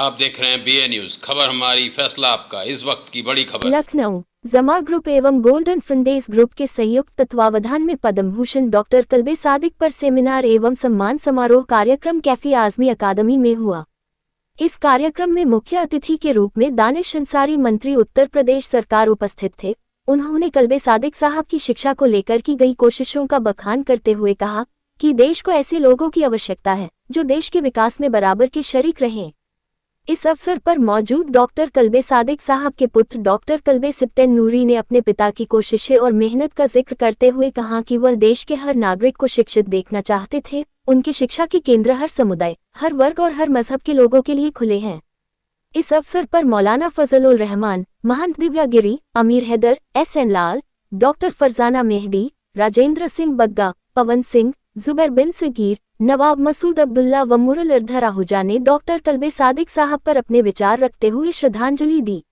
आप देख रहे हैं BA न्यूज, खबर हमारी फैसला आपका। इस वक्त की बड़ी खबर। लखनऊ जमा ग्रुप एवं गोल्डन फ्रेंडेज ग्रुप के संयुक्त तत्वावधान में पद्म भूषण डॉक्टर कल्बे सादिक पर सेमिनार एवं सम्मान समारोह कार्यक्रम कैफी आजमी अकादमी में हुआ। इस कार्यक्रम में मुख्य अतिथि के रूप में दानिश अंसारी मंत्री उत्तर प्रदेश सरकार उपस्थित थे। उन्होंने कल्बे सादिक साहब की शिक्षा को लेकर की गई कोशिशों का बखान करते हुए कहा कि देश को ऐसे लोगों की आवश्यकता है जो देश के विकास में बराबर के शरीक रहें। इस अवसर पर मौजूद डॉक्टर कल्बे सादिक साहब के पुत्र डॉक्टर कल्बे सिप्तेन नूरी ने अपने पिता की कोशिशें और मेहनत का जिक्र करते हुए कहा कि वह देश के हर नागरिक को शिक्षित देखना चाहते थे। उनकी शिक्षा के केंद्र हर समुदाय, हर वर्ग और हर मजहब के लोगों के लिए खुले हैं। इस अवसर पर मौलाना फजल उर रहमान, महंत दिव्या गिरी, अमीर हैदर, SN लाल, डॉक्टर फरजाना मेहदी, राजेंद्र सिंह बग्गा, पवन सिंह, जुबैर बिन सगीर, नवाब मसूद अब्दुल्ला व मुरल आहूजा ने डॉक्टर कल्बे सादिक साहब पर अपने विचार रखते हुए श्रद्धांजलि दी।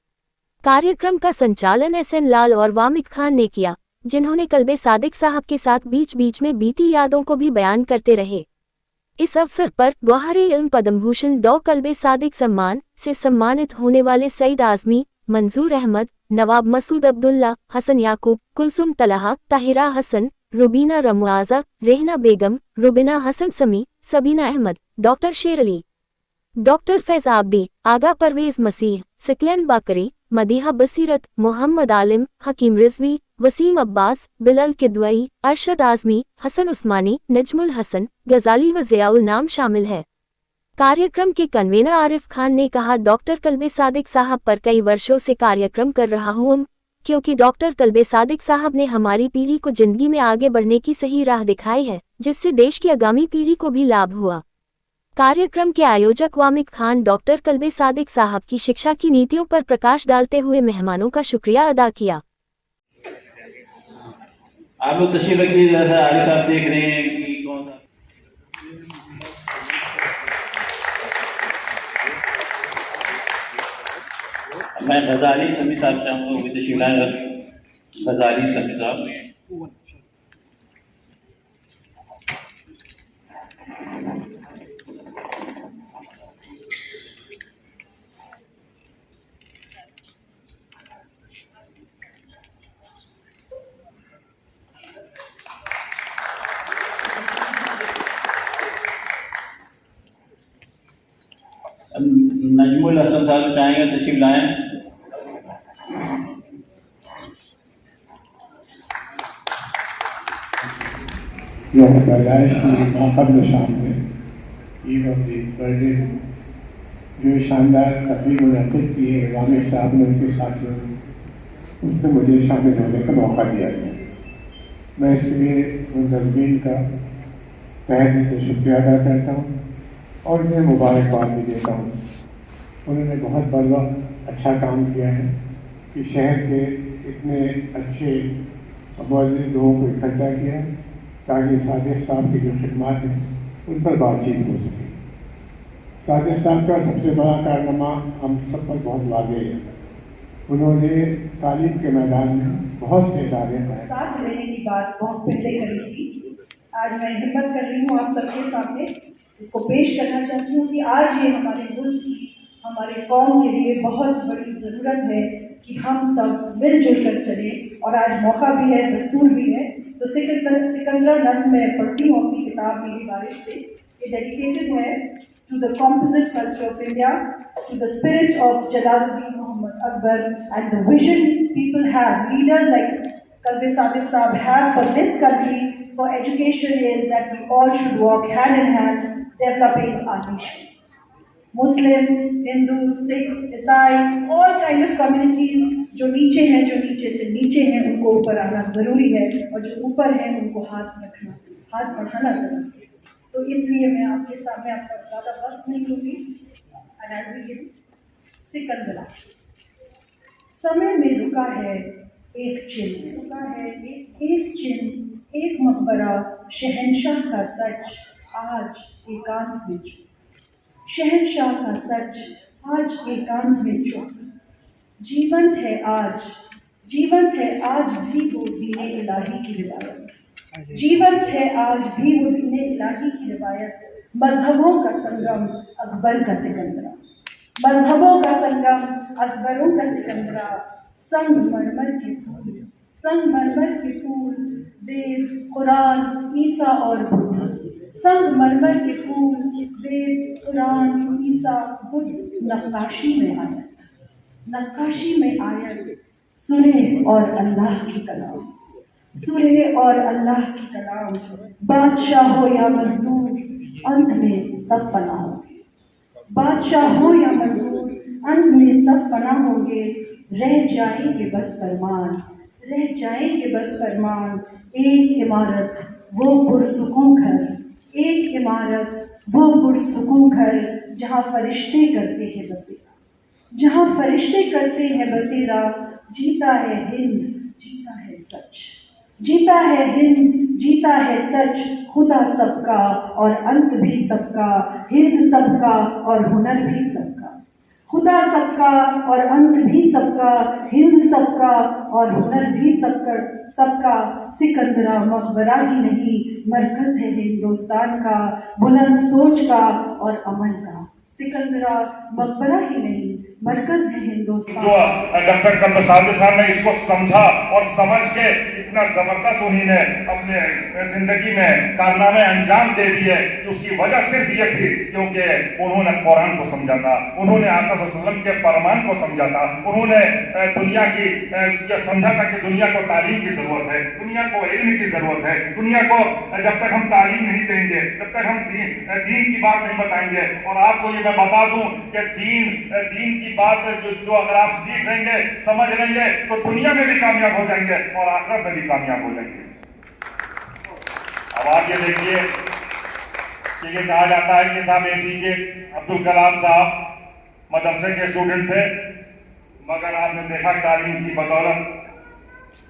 कार्यक्रम का संचालन SN लाल और वामिक खान ने किया, जिन्होंने कल्बे सादिक साहब के साथ बीच बीच में बीती यादों को भी बयान करते रहे। इस अवसर पर गौहरे इल्म पद्म भूषण डॉ कल्बे सादिक सम्मान से सम्मानित होने वाले सईद आजमी, मंजूर अहमद, नवाब मसूद अब्दुल्ला, हसन याकूब, कुलसुम तलहा, ताहिरा हसन, रुबीना रमुआजा, रेहना बेगम, रुबिना हसन समी, सबीना अहमद, डॉक्टर शेर अली, डॉक्टर फैज आब्दी, आगा परवेज मसीह, सिकलन बाकरी, मदीहा बसीरत, मोहम्मद आलिम, हकीम रिजवी, वसीम अब्बास, बिलल किदवई, अरशद आजमी, हसन उस्मानी, नजमुल हसन, गजाली व ज़ियाउल नाम शामिल है। कार्यक्रम के कन्वेनर आरिफ खान ने कहा, डॉक्टर कल्बे सादिक साहब पर कई वर्षों से कार्यक्रम कर रहा हूँ, क्योंकि डॉक्टर कल्बे सादिक साहब ने हमारी पीढ़ी को जिंदगी में आगे बढ़ने की सही राह दिखाई है, जिससे देश की आगामी पीढ़ी को भी लाभ हुआ। कार्यक्रम के आयोजक वामिक खान डॉक्टर कल्बे सादिक साहब की शिक्षा की नीतियों पर प्रकाश डालते हुए मेहमानों का शुक्रिया अदा किया। आप लोग तशरीफ रखिए, जैसा आरिफ साहब देख रहे हैं कि कौन सा मैं गजाली समी साहब चाहूँगा वो तशरीफ लाए। गजाली समी साहब नजमुल हसन साहब चाहेंगे तशरीफ लाएं। यह पैदाइश की माकबल शाम में ईद ऑफ द बर्थडे जो शानदार तकरीब मुनक़िद की है वामिक साहब ने उनके साथियों ने, उसमें मुझे शामिल होने का मौका दिया गया। मैं इसके लिए मुंतज़मीन का तहे दिल से शुक्रिया अदा करता हूँ और उन्हें मुबारकबाद भी देता हूँ। उन्होंने बहुत बड़ा अच्छा काम किया है कि शहर के इतने अच्छे मुअज़्ज़िज़ लोगों को इकट्ठा किया ताकि सादिक साहब की जो खिदमत हैं उन पर बातचीत हो सके। सादिक साहब का सबसे बड़ा कारनामा हम सब पर बहुत वाज़ेह है। उन्होंने तालीम के मैदान में बहुत से इदारे साथ रहने की बात बहुत पहले करी थी। आज मैं हिम्मत कर रही हूँ आप सबके सामने इसको पेश करना चाहती हूँ कि आज ये हमारे मुल्क की, हमारे कौम के लिए बहुत बड़ी ज़रूरत है कि हम सब मिलजुल कर चलें। और आज मौका भी है, दस्तूर भी है। तो सिकंदरा नज़्म मैं पढ़ती हूँ अपनी किताब मेरी बारिश से। ये डेडिकेटेड है to the composite culture of India, to the spirit of Jalaluddin Mohammad Akbar and the vision people have, leaders like Kalbe Sadik Sahab have for this country, for education, is that we all should walk hand in hand developing our nation. Muslims, Hindus, Sikhs, Isai, all kind of communities जो नीचे हैं, जो नीचे से नीचे हैं, उनको ऊपर आना ज़रूरी है और जो ऊपर हैं उनको हाथ रखना, हाथ बढ़ाना ज़रूरी है। तो इसलिए मैं आपके सामने आपका ज़्यादा वक्त नहीं लूँगी। सिकंदरा समय में रुका है एक चिन्ह, रुका है एक चिन्ह, एक मकबरा, शहंशाह का सच आज एकांत में चुप, शहंशाह का सच आज एकांत में चुप। जीवंत है आज भी वो दीने इलाही की रिवायत, जीवंत है आज भी वो दीने इलाही की रिवायत, मजहबों का संगम, अकबर का सिकंदरा। मजहबों का संगम, अकबरों का सिकंदरा, संगमरमर के फूल, संगमरमर के फूल, वेद, कुरान, ईसा और बुद्ध, संगमरमर के फूल, वेद, कुरान, ईसा, बुद्ध, नक्काशी में आयत, नक्काशी में आयत, सुरह और अल्लाह की कलाम, सुरह और अल्लाह की कलाम, बादशाह हो या मजदूर, अंत में सब फना होंगे, बादशाह हो या मजदूर, अंत में सब फना होंगे, रह जाएंगे बस फरमान, रह जाएंगे बस फरमान, एक इमारत वो पुरसुकून घर, एक इमारत वो पुरसुकून घर, जहाँ फरिश्ते करते हैं बसेरा, जहाँ फरिश्ते करते हैं बसेरा, जीता है हिंद, जीता है सच, जीता है हिंद, जीता है सच, खुदा सबका और अंत भी सबका, हिंद सबका और हुनर भी सबका, खुदा सबका और अंत भी सबका, हिंद सबका और हुनर भी सबका, सबका, सिकंदरा मकबरा ही नहीं, मरकज है हिंदुस्तान का, बुलंद सोच का और अमन का, सिकंदरा मकबरा ही नहीं, मरकज है हिंदुस्तान। जो डॉक्टर कल्बे सादिक साहब ने इसको समझा और समझ के इतना जबरदस्त उन्होंने अपने जिंदगी में कारनामे अंजाम दे दिए कि उसकी वजह सिर्फ ये थी क्योंकि उन्होंने कुरान को समझा था, उन्होंने आका सल्लल्लाहु अलैहि वसल्लम के फरमान को समझा था, उन्होंने दुनिया की ये समझा था कि दुनिया को तालीम की जरूरत है, दुनिया को इल्म की जरूरत है, दुनिया को जब तक हम तालीम नहीं देंगे, जब तक हम दीन की बात नहीं बताएंगे। और आपको ये मैं बता दूं कि दीन की बात जो अगर आप सीख लेंगे, समझ लेंगे, तो दुनिया में भी कामयाब हो जाएंगे और आखिरत में भी कामयाब हो जाएंगे। अब आप ये देखिए कि ये कहा जाता है कि साहब APJ अब्दुल कलाम साहब मदरसे के स्टूडेंट थे, मगर आपने देखा तालीम की बदौलत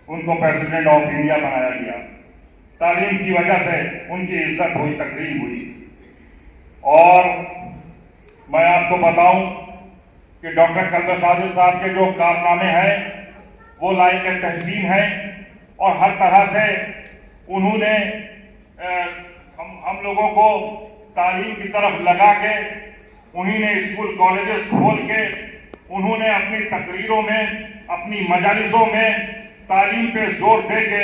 उनको प्रेसिडेंट ऑफ इंडिया बनाया गया, तालीम की वजह से उनकी इज्जत हुई, तकरीम हुई। और मैं आपको बताऊं कि डॉक्टर कल्बे सादिक साहब के जो कारनामे हैं वो लायक तहसीन है और हर तरह से उन्होंने हम लोगों को तालीम की तरफ लगा के, उन्होंने स्कूल कॉलेजेस खोल के, उन्होंने अपनी तकरीरों में, अपनी मजालिसों में तालीम पे जोर दे के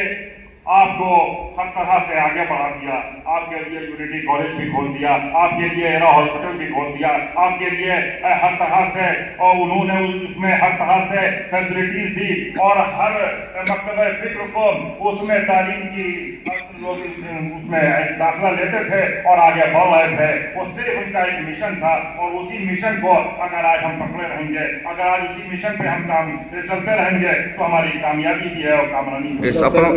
आपको हर तरह से आगे बढ़ा दिया। आपके लिए यूनिटी कॉलेज भी खोल दिया, आपके लिए एरा हॉस्पिटल भी खोल दिया, आपके लिए हर तरह से, और उन्होंने उसमें हर तरह से फैसिलिटीज दी और हर मकतबे फिक्र को उसमें तालीम की लोग उसमें दाखिला लेते थे और आगे बढ़ रहे थे। वो सिर्फ उनका एक मिशन था और उसी मिशन को अगर आज हम पकड़े रहेंगे, अगर आज उसी मिशन पे हम काम चलते रहेंगे तो हमारी कामयाबी भी है और कामरानी भी है।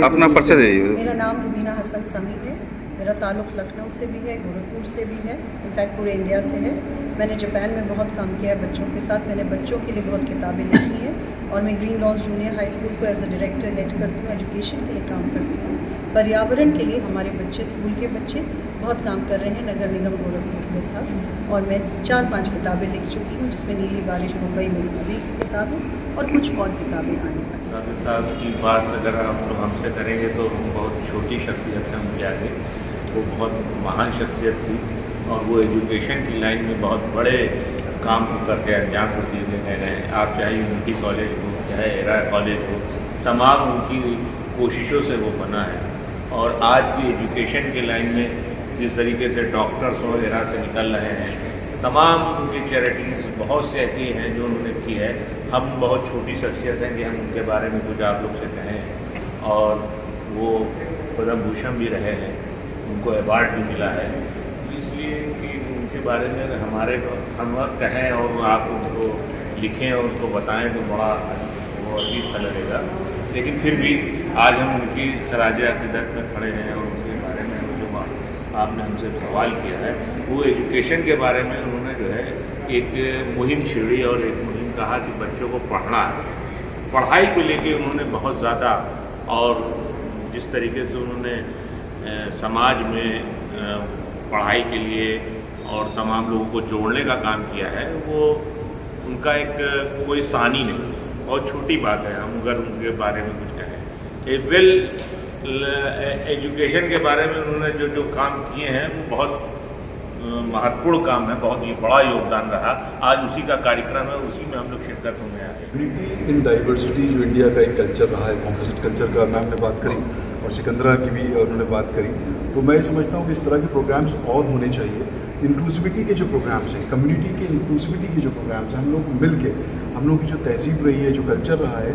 अपना परिचय दे दीजिए। मेरा नाम रुबीना हसन समी है, मेरा ताल्लुक़ लखनऊ से भी है, गोरखपुर से भी है, इनफैक्ट पूरे इंडिया से है। मैंने जापान में बहुत काम किया है बच्चों के साथ, मैंने बच्चों के लिए बहुत किताबें लिखी हैं और मैं Green Lodge Junior High School को एज ए डायरेक्टर हेड करती हूँ, एजुकेशन के लिए काम करती हूँ। पर्यावरण के लिए हमारे बच्चे, स्कूल के बच्चे बहुत काम कर रहे हैं नगर निगम गोरखपुर के साथ, और मैं 4-5 किताबें लिख चुकी हूँ, जिसमें नीली बारिश मुंबई मेरी नदी की किताबें और कुछ और किताबें आने वाली। सादिक साहब की बात अगर आप लोग हमसे करेंगे तो हम बहुत छोटी शख्सियत से हम जाएंगे। वो बहुत महान शख्सियत थी और वो एजुकेशन की लाइन में बहुत बड़े काम को करके अंजाम को दिए गए हैं। आप चाहे यूनिटी कॉलेज हो, चाहे एरा कॉलेज हो, तमाम उनकी कोशिशों से वो बना है। और आज भी एजुकेशन के लाइन में जिस तरीके से डॉक्टर्स वगैरह से निकल रहे हैं, तमाम उनकी चैरिटीज़ बहुत से ऐसी हैं जो उन्होंने की है। हम बहुत छोटी शख्सियत हैं कि हम उनके बारे में कुछ आप लोग से कहें। और वो पद्म भूषण भी रहे हैं, उनको अवार्ड भी मिला है, इसलिए कि उनके बारे में हमारे हम कहें और आप उनको लिखें और उसको बताएं तो बड़ा वो अजीब सा लगेगा। लेकिन फिर भी आज हम उनकी खराज अक़ीदत में खड़े हैं और उसके बारे में जो आपने हमसे सवाल किया है, वो एजुकेशन के बारे में उन्होंने जो है एक मुहिम छेड़ी और एक मुहिम कहा कि बच्चों को पढ़ना है। पढ़ाई को लेके उन्होंने बहुत ज़्यादा, और जिस तरीके से उन्होंने समाज में पढ़ाई के लिए और तमाम लोगों को जोड़ने का काम किया है, वो उनका एक कोई सानी नहीं, बहुत छोटी बात है हम अगर उनके बारे में कुछ कहें। एजुकेशन के बारे में उन्होंने जो काम किए हैं वो बहुत महत्वपूर्ण काम है, बहुत ही बड़ा योगदान रहा। आज उसी का कार्यक्रम है, उसी में हम लोग शिरकत होने आए। यूनिटी इन डाइवर्सिटी जो इंडिया का एक कल्चर रहा है, कॉम्पोजिट कल्चर का मैम ने बात करी और सिकंदरा की भी उन्होंने बात करी, तो मैं समझता हूँ कि इस तरह के प्रोग्राम्स और होने चाहिए। इंक्लूसिविटी के जो प्रोग्राम्स हैं, कम्युनिटी के इंक्लूसिविटी के जो प्रोग्राम्स हैं, हम लोग मिल के, हम लोग की जो तहजीब रही है, जो कल्चर रहा है,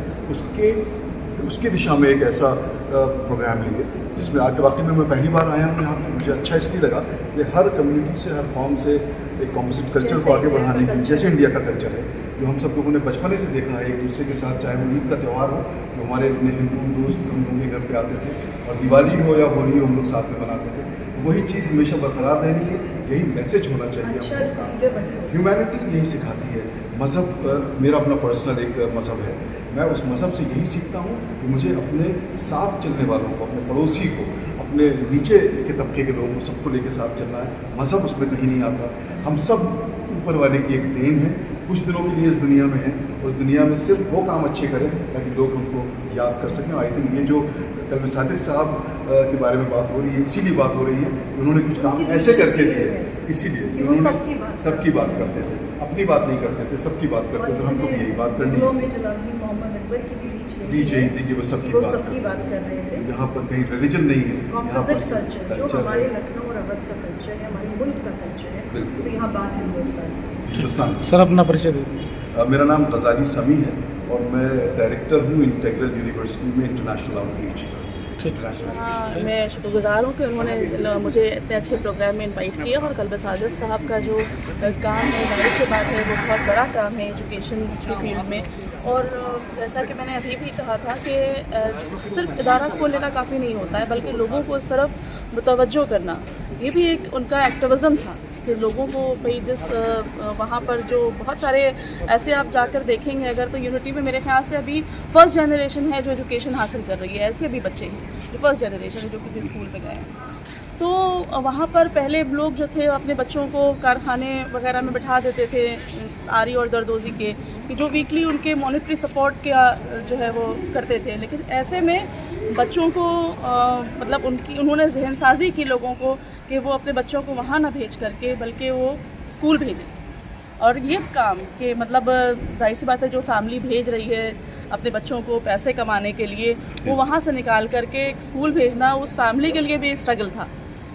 उसके दिशा में एक ऐसा प्रोग्राम है ये, जिसमें आके वाकई में मैं पहली बार आया हूँ यहाँ पे। मुझे अच्छा इसलिए लगा कि हर कम्युनिटी से, हर कॉम से एक कॉम्पोजिट कल्चर को आगे बढ़ाने की, जैसे इंडिया का कल्चर है जो हम सब लोगों ने बचपने से देखा है एक दूसरे के साथ, चाहे वो ईद का त्यौहार हो, जो हमारे अपने हिंदू दोस्त हम लोगों के घर पे आते थे, और दिवाली हो या होली हो, हम लोग साथ में मनाते थे। तो वही चीज़ हमेशा बरकरार रहनी है, यही मैसेज होना चाहिए हम लोगों का। ह्यूमैनिटी यही सिखाती है। मज़हब मेरा अपना पर्सनल एक मज़हब है, मैं उस मज़हब से यही सीखता हूँ कि मुझे अपने साथ चलने वालों को, अपने पड़ोसी को, अपने नीचे के तबके के लोगों को, सबको लेके साथ चलना है। मज़हब उसमें कहीं नहीं आता। हम सब ऊपर वाले की एक देन है, कुछ दिनों के लिए इस दुनिया में है, उस दुनिया में सिर्फ वो काम अच्छे करें ताकि लोग हमको याद कर सकें। आई थिंक ये जो कल्बे सादिक साहब के बारे में बात हो रही है, इसीलिए बात हो रही है, उन्होंने कुछ काम ऐसे करके दिए, इसीलिए उन्होंने सबकी बात करते थे, अपनी बात नहीं करते थे, सबकी बात करते थे। हमको भी यही बात करनी है, लीज यही थी कि वो सबकी बात कर रहे थे। यहाँ पर कहीं रिलीजन नहीं है, यहाँ पर जो हमारे लखनऊ और अवध का कल्चर है, हमारे मुल्क का कल्चर है, तो यहाँ बात हिंदुस्तान। सर अपना परिचय दीजिए। मेरा नाम गजाली समी है और मैं डायरेक्टर हूँ इंटेग्रल यूनिवर्सिटी में इंटरनेशनल आउटरीच। मैं शुक्रगुजार हूँ कि उन्होंने मुझे इतने अच्छे प्रोग्राम में इनवाइट किया, और कल्बे सादिक साहब का जो काम है, जाहिर सी बात है वो बहुत बड़ा काम है एजुकेशन की फील्ड में। और जैसा कि मैंने अभी भी कहा था कि सिर्फ इदारा खोल लेना काफ़ी नहीं होता है, बल्कि लोगों को इस तरफ मुतवज्जो करना, ये भी एक उनका एक्टिविज़म था कि लोगों को भाई जिस वहाँ पर जो बहुत सारे ऐसे आप जाकर देखेंगे अगर, तो यूनिटी में मेरे ख्याल से अभी फर्स्ट जनरेशन है जो एजुकेशन हासिल कर रही है। ऐसे भी बच्चे हैं जो फर्स्ट जनरेशन है जो किसी स्कूल में गए हैं। तो वहाँ पर पहले लोग जो थे अपने बच्चों को कारखाने वगैरह में बिठा देते थे आरी और दरदोजी के, कि जो वीकली उनके मॉनिटरी सपोर्ट का जो है वो करते थे। लेकिन ऐसे में बच्चों को मतलब उन्होंने जहन साजी की लोगों को कि वो अपने बच्चों को वहाँ ना भेज करके बल्कि वो स्कूल भेजें। और ये काम कि मतलब जाहिर सी बात है जो फैमिली भेज रही है अपने बच्चों को पैसे कमाने के लिए, वो वहाँ से निकाल करके स्कूल भेजना उस फैमिली के लिए भी स्ट्रगल था।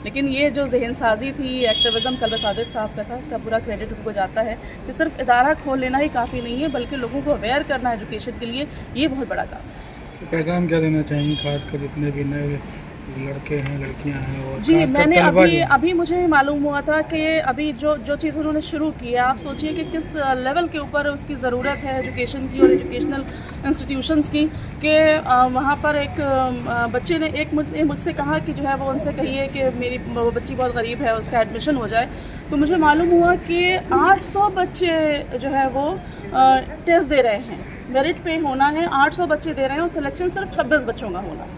लेकिन ये जो जहन साजी थी, एक्टिविज़म कल्बे सादिक साहब का था, इसका पूरा क्रेडिट उनको जाता है कि सिर्फ इदारा खोल लेना ही काफ़ी नहीं है, बल्कि लोगों को अवेयर करना एजुकेशन के लिए, ये बहुत बड़ा काम है। तो पैगाम क्या देना चाहेंगे खासकर जितने भी नए लड़के हैं, लड़कियां हैं? और जी, मैंने अभी मुझे मालूम हुआ था कि अभी जो चीज़ उन्होंने शुरू की है, आप सोचिए कि किस लेवल के ऊपर उसकी ज़रूरत है एजुकेशन की और एजुकेशनल इंस्टीट्यूशंस की, कि वहाँ पर एक बच्चे ने मुझसे कहा कि जो है वो उनसे कहिए कि मेरी बच्ची बहुत गरीब है, उसका एडमिशन हो जाए। तो मुझे मालूम हुआ कि 800 बच्चे जो है वो टेस्ट दे रहे हैं, मेरिट पे होना है, 800 बच्चे दे रहे हैं और सिलेक्शन सिर्फ 26 बच्चों का होना है।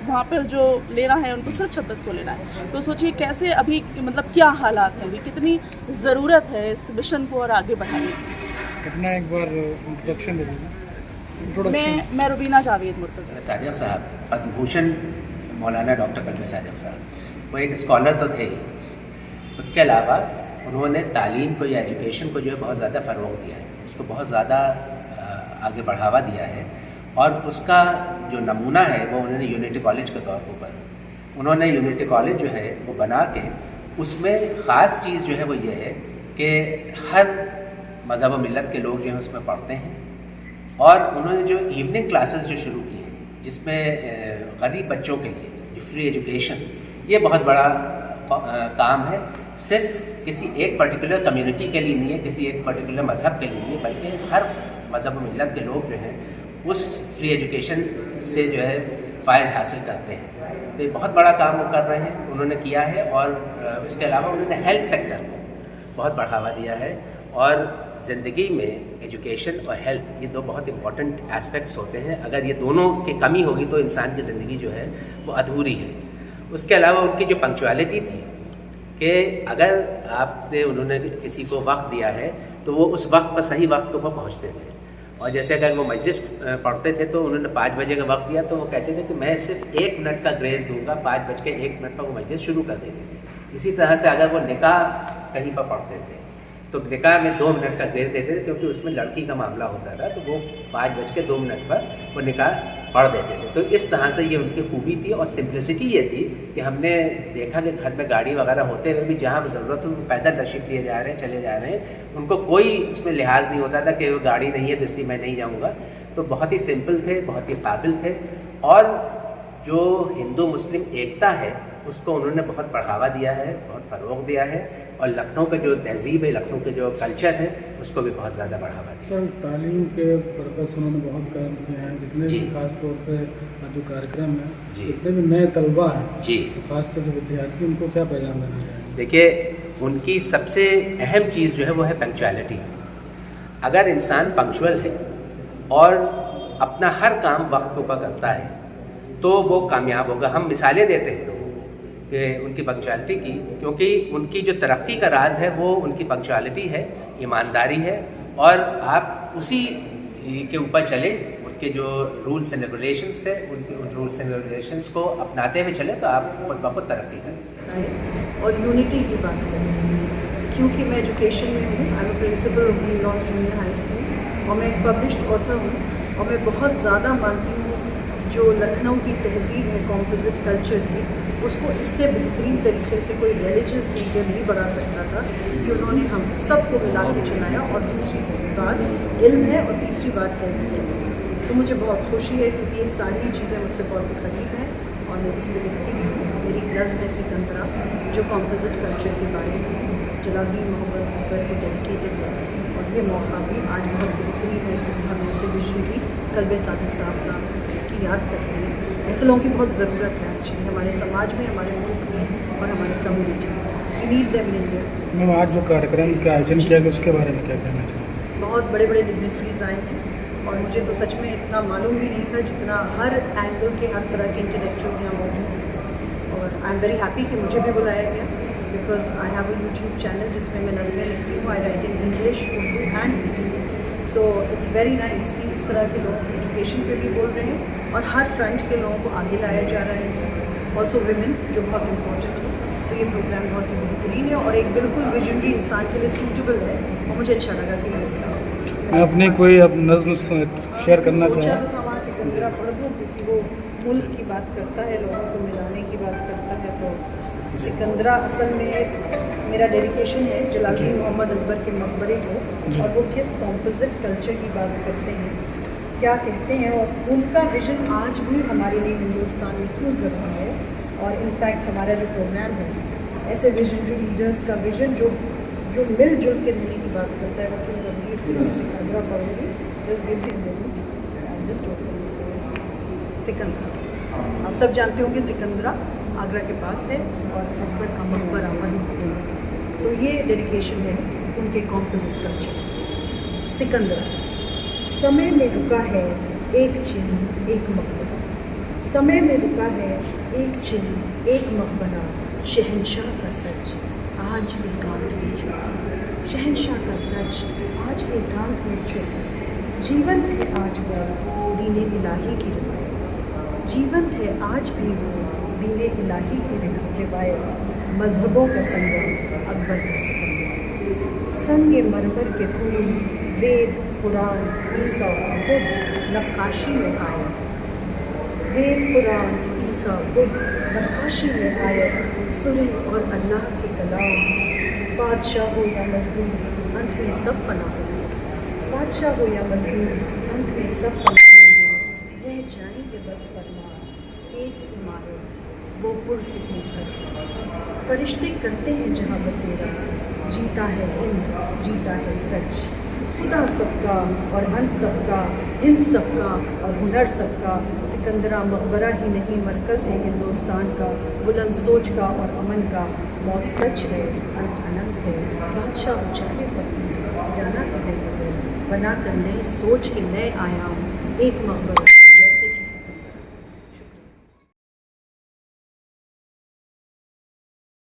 वहाँ पर जो लेना है उनको सिर्फ 26 को लेना है। तो सोचिए कैसे अभी मतलब क्या हालात हैं, अभी कितनी ज़रूरत है इस मिशन को और आगे बढ़ाने की। अपना एक बार इंट्रोडक्शन दे दीजिए। मैं रुबीना जावेद मुर्तज़ा सादिक साहब, पद्म भूषण मौलाना डॉक्टर कल्बे सादिक साहब, वो एक स्कॉलर तो थे, उसके अलावा उन्होंने तालीम को या एजुकेशन को जो है बहुत ज़्यादा फ़रोग़ दिया है, उसको बहुत ज़्यादा आगे बढ़ावा दिया है। और उसका जो नमूना है वो उन्होंने यूनिटी कॉलेज के तौर पर उन्होंने यूनिटी कॉलेज जो है वो बना के, उसमें ख़ास चीज़ जो है वो ये है कि हर मज़हब व मिल्लत के लोग जो हैं उसमें पढ़ते हैं। और उन्होंने जो इवनिंग क्लासेस जो शुरू की हैं, जिसमें गरीब बच्चों के लिए जो फ्री एजुकेशन, ये बहुत बड़ा काम है। सिर्फ किसी एक पर्टिकुलर कम्युनिटी के लिए नहीं है, किसी एक पर्टिकुलर मज़हब के लिए नहीं है, बल्कि हर मज़हब व मिल्लत के लोग जो हैं उस फ्री एजुकेशन से जो है फ़ायदा हासिल करते हैं। तो ये बहुत बड़ा काम वो कर रहे हैं, उन्होंने किया है। और उसके अलावा उन्होंने हेल्थ सेक्टर को बहुत बढ़ावा दिया है। और ज़िंदगी में एजुकेशन और हेल्थ, ये दो बहुत इंपॉर्टेंट एस्पेक्ट्स होते हैं। अगर ये दोनों की कमी होगी तो इंसान की ज़िंदगी जो है वो अधूरी है। उसके अलावा उनकी जो पंक्चुअलिटी थी कि अगर उन्होंने किसी को वक्त दिया है तो वो उस वक्त पर सही वक्त पर पहुँचते थे। और जैसे अगर वो मजलिस पढ़ते थे तो उन्होंने 5 बजे का वक्त दिया, तो वो कहते थे कि मैं सिर्फ 1 मिनट का ग्रेस दूंगा, 5 बज के 1 मिनट पर वो मजलिस शुरू कर देते थे। इसी तरह से अगर वो निकाह कहीं पर पढ़ते थे तो निकाह में 2 मिनट का ग्रेस देते थे, क्योंकि उसमें लड़की का मामला होता था, तो वो 5:02 पर वो निकाह पढ़ देते थे। तो इस तरह से ये उनकी खूबी थी और सिंप्लिसिटी ये थी कि हमने देखा कि घर में गाड़ी वगैरह होते हुए भी जहाँ ज़रूरत हो पैदल तशरीफ़ लिए जा रहे हैं, चले जा रहे हैं, उनको कोई उसमें लिहाज नहीं होता था कि वो गाड़ी नहीं है तो इसलिए मैं नहीं जाऊँगा। तो बहुत ही सिंपल थे, बहुत ही काबिल थे, और जो हिंदू मुस्लिम एकता है उसको उन्होंने बहुत बढ़ावा दिया है, बहुत फ़रोग़ दिया है, और लखनऊ का जो तहज़ीब है, लखनऊ के जो कल्चर है, उसको भी बहुत ज़्यादा बढ़ावा दिया। सर, तालीम के पर्पस उन्होंने बहुत काम किए हैं, जितने भी खास तौर से जो कार्यक्रम है, जितने भी नए तलबा हैं जी, तो खासकर जो विद्यार्थी, उनको क्या पैगाम देना चाहिए? देखिए, उनकी सबसे अहम चीज़ जो है वो है पंक्चुअलिटी। अगर इंसान पंक्चुअल है और अपना हर काम वक्त पर करता है तो वो कामयाब होगा। हम मिसालें देते हैं लोगों को कि उनकी पंक्चुअलिटी की, क्योंकि उनकी जो तरक्की का राज है वो उनकी पंक्चुअलिटी है, ईमानदारी है, और आप उसी के ऊपर चले, उनके जो रूल्स एंड रेगुलेशंस थे उन रूल्स एंड रेगुलेशंस को अपनाते हुए चले तो आप खुद ब खुद तरक्की करें। और यूनिटी की बात करें, क्योंकि मैं एजुकेशन में हूँ, I am principal of Green Lodge Junior High School, और मैं एक पब्लिश्ड ऑथर हूँ, और मैं बहुत ज़्यादा मानती हूँ जो लखनऊ की तहज़ीब है कॉम्पोजिट कल्चर की, उसको इससे बेहतरीन तरीके से कोई रिलीजियस लीडर नहीं बढ़ा सकता था कि उन्होंने हम सबको मिला के चलाया। और दूसरी बात इल्म है, और तीसरी बात हेल्थ है। तो मुझे बहुत खुशी है क्योंकि ये सारी चीज़ें मुझसे बहुत ही करीब हैं, और मैं इसमें लिखती भी हूँ। मेरी नज़्म है सिकंदरा, जो कॉम्पोजिट कल्चर के बारे में जलालुद्दीन मोहम्मद अकबर को डेडिकेटेड है, और ये मौका भी आज बहुत बेहतरीन है क्योंकि हम ऐसे विजनरी कल्बे सादिक साहब का की याद करते हैं। ऐसे लोगों की बहुत ज़रूरत है एक्चुअली हमारे समाज में, हमारे मुल्क में, और हमारी कम्युनिटी में। We need them in India. Ma'am, आज जो कार्यक्रम का आयोजन किया गया उसके बारे में क्या कहना चाहिए? बहुत बड़े बड़े डिग्निटरीज आए हैं, और मुझे तो सच में इतना मालूम भी नहीं था जितना हर एंगल के हर तरह के इंटेलेक्चुअल्स यहाँ मौजूद हैं। और आई एम वेरी हैप्पी कि मुझे भी बुलाया गया, because I have a YouTube channel जिसमें मैं नज़में लिखती हूँ। I write in English, Urdu and Hindi. So it's very nice कि इस तरह के लोग एजुकेशन पे भी बोल रहे हैं, और हर फ्रंट के लोगों को आगे लाया जा रहा है, ऑल्सो विमेन, जो बहुत इम्पोर्टेंट है। तो ये प्रोग्राम बहुत ही बेहतरीन है और एक बिल्कुल विजनरी इंसान के लिए सूटेबल है, और मुझे अच्छा लगा कि मैं इसका अपने कोई अब नज़्म शेयर करना सोचा चाहें? तो था वहाँ सिकंदरा पढ़ दूँ, क्योंकि वो मुल्क की बात करता है, लोगों को मिलाने की बात करता है। तो सिकंदरा असल में मेरा डेडिकेशन है जलालुद्दीन मोहम्मद अकबर के मकबरे को, और वो किस कॉम्पोजिट कल्चर की बात करते हैं, क्या कहते हैं, और उनका विजन आज भी हमारे लिए हिंदुस्तान में क्यों ज़रूरी है। और इनफैक्ट हमारा जो प्रोग्राम है, ऐसे विजनरी लीडर्स का विजन जो मिलजुल के रहने की बात करता है, वो क्यों ज़रूरी है। इसलिए मैं सिकंदरा पढ़ूँगी। Just give him minute, just open Sikandra. आप सब जानते होंगे सिकंदरा आगरा के पास है, और अकबर का मकबरा वहीं है। तो ये डेडिकेशन है उनके कॉम्पोजिट कल्चर। सिकंदरा। समय में रुका है एक चिन्ह एक मकबरा, समय में रुका है एक चिन्ह एक मकबरा, शहंशाह का सच आज एकांत में चुप, शहंशाह का सच आज एकांत में चुप। जीवंत है आज वो दीने इलाही की रिवायत, जीवंत है आज भी वो दीने इलाही की रिवायत। मजहबों का संगम अकबर का सिकंदर, संगे मरमर के फूल वेद कुरान ईसा बुद्ध नक्काशी में आयत, वेद कुरान ईसा बुद्ध नक्काशी में आयत। सुरह और अल्लाह के कलाम, बादशाह हो या मजदूर अंत में सब फना होंगे, बादशाह हो या मजदूर अंत में सब फना होंगे। रह जाएंगे बस फरमा एक इमारत वो पुरसुकून कर, फरिश्ते करते हैं जहाँ बसेरा, जीता है हिंद जीता है सच। खुदा सबका और अंत सबका, हिंद सबका और हुनर सबका। सिकंदरा मकबरा ही नहीं मरकज़ है हिंदुस्तान का, बुलंद सोच का और अमन का। मौत सच है अंत अनंत है, बादशाह चाहे फकीर जाना तो है मगर, बना कर नई सोच के नए आयाम एक मकबरा।